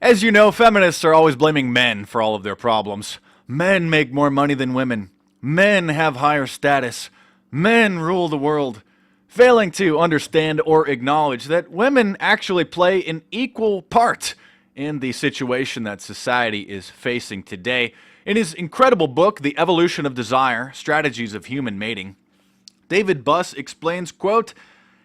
As you know, feminists are always blaming men for all of their problems. Men make more money than women. Men have higher status. Men rule the world. Failing to understand or acknowledge that women actually play an equal part in the situation that society is facing today. In his incredible book, The Evolution of Desire, Strategies of Human Mating, David Buss explains, quote,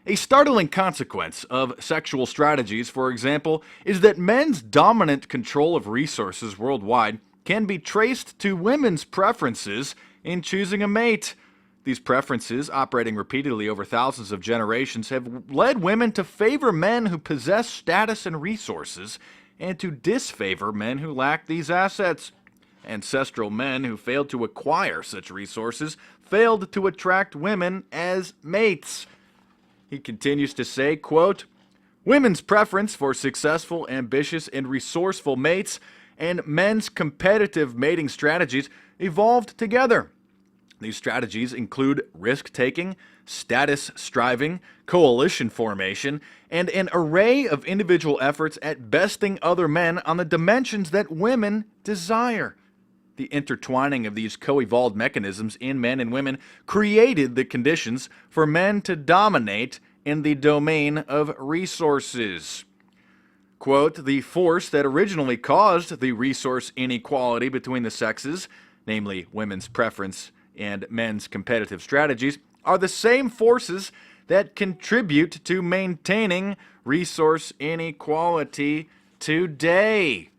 "A startling consequence of sexual strategies, for example, is that men's dominant control of resources worldwide can be traced to women's preferences in choosing a mate. These preferences, operating repeatedly over thousands of generations, have led women to favor men who possess status and resources and to disfavor men who lack these assets. Ancestral men who failed to acquire such resources failed to attract women as mates." He continues to say, quote, "Women's preference for successful, ambitious, and resourceful mates and men's competitive mating strategies evolved together. These strategies include risk-taking, status striving, coalition formation, and an array of individual efforts at besting other men on the dimensions that women desire. The intertwining of these co-evolved mechanisms in men and women created the conditions for men to dominate in the domain of resources." Quote, "The force that originally caused the resource inequality between the sexes, namely women's preference and men's competitive strategies, are the same forces that contribute to maintaining resource inequality today."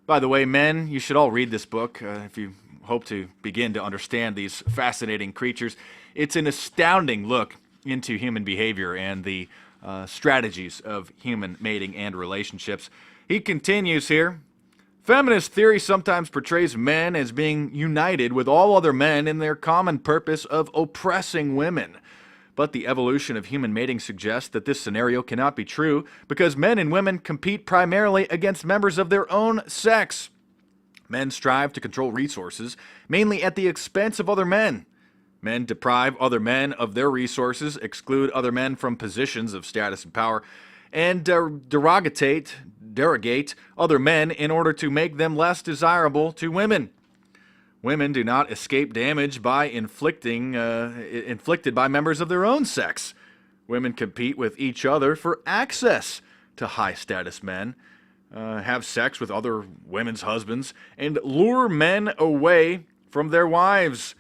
By the way, men, you should all read this book if you hope to begin to understand these fascinating creatures. It's an astounding look into human behavior and the strategies of human mating and relationships. He continues here, "Feminist theory sometimes portrays men as being united with all other men in their common purpose of oppressing women. But the evolution of human mating suggests that this scenario cannot be true because men and women compete primarily against members of their own sex. Men strive to control resources, mainly at the expense of other men. Men deprive other men of their resources, exclude other men from positions of status and power, and derogate other men in order to make them less desirable to women. Women do not escape damage by inflicted by members of their own sex. Women compete with each other for access to high-status men, have sex with other women's husbands, and lure men away from their wives.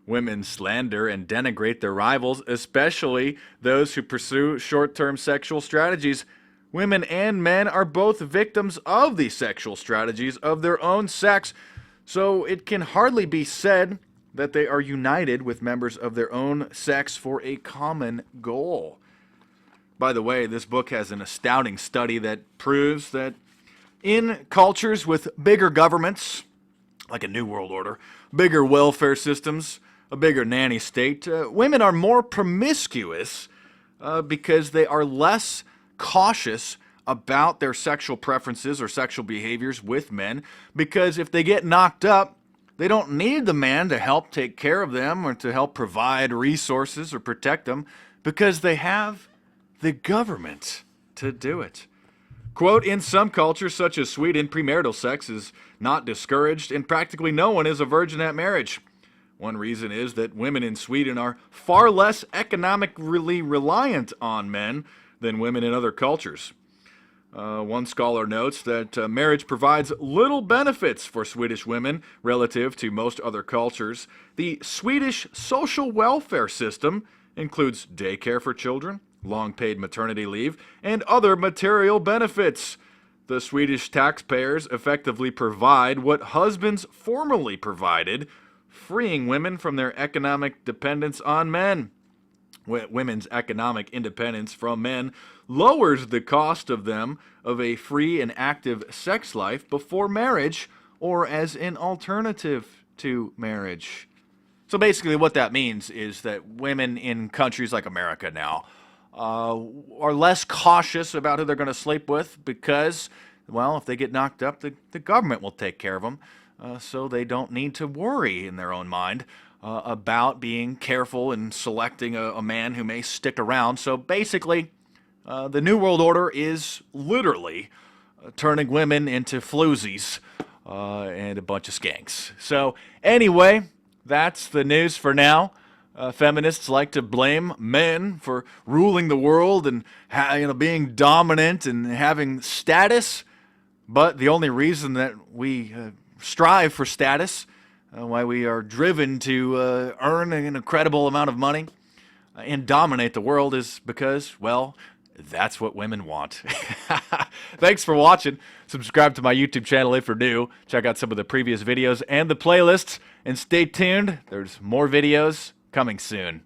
Women slander and denigrate their rivals, especially those who pursue short-term sexual strategies. Women and men are both victims of the sexual strategies of their own sex, so it can hardly be said that they are united with members of their own sex for a common goal." By the way, this book has an astounding study that proves that in cultures with bigger governments, like a New World Order, bigger welfare systems, a bigger nanny state, women are more promiscuous because they are less cautious about their sexual preferences or sexual behaviors with men, because if they get knocked up, they don't need the man to help take care of them or to help provide resources or protect them, because they have the government to do it. Quote, "In some cultures, such as Sweden, premarital sex is not discouraged, and practically no one is a virgin at marriage. One reason is that women in Sweden are far less economically reliant on men than women in other cultures. One scholar notes that marriage provides little benefits for Swedish women relative to most other cultures. The Swedish social welfare system includes daycare for children, long-paid maternity leave, and other material benefits. The Swedish taxpayers effectively provide what husbands formerly provided, freeing women from their economic dependence on men. Women's economic independence from men lowers the cost of them of a free and active sex life before marriage or as an alternative to marriage." So basically what that means is that women in countries like America now are less cautious about who they're going to sleep with because, well, if they get knocked up, the government will take care of them. So they don't need to worry in their own mind about being careful in selecting a man who may stick around. So basically, the New World Order is literally turning women into floozies and a bunch of skanks. So anyway, that's the news for now. Feminists like to blame men for ruling the world and being dominant and having status. But the only reason that we strive for status, why we are driven to earn an incredible amount of money and dominate the world, is because, well, that's what women want. Thanks for watching. Subscribe to my YouTube channel if you're new. Check out some of the previous videos and the playlists. And stay tuned. There's more videos coming soon.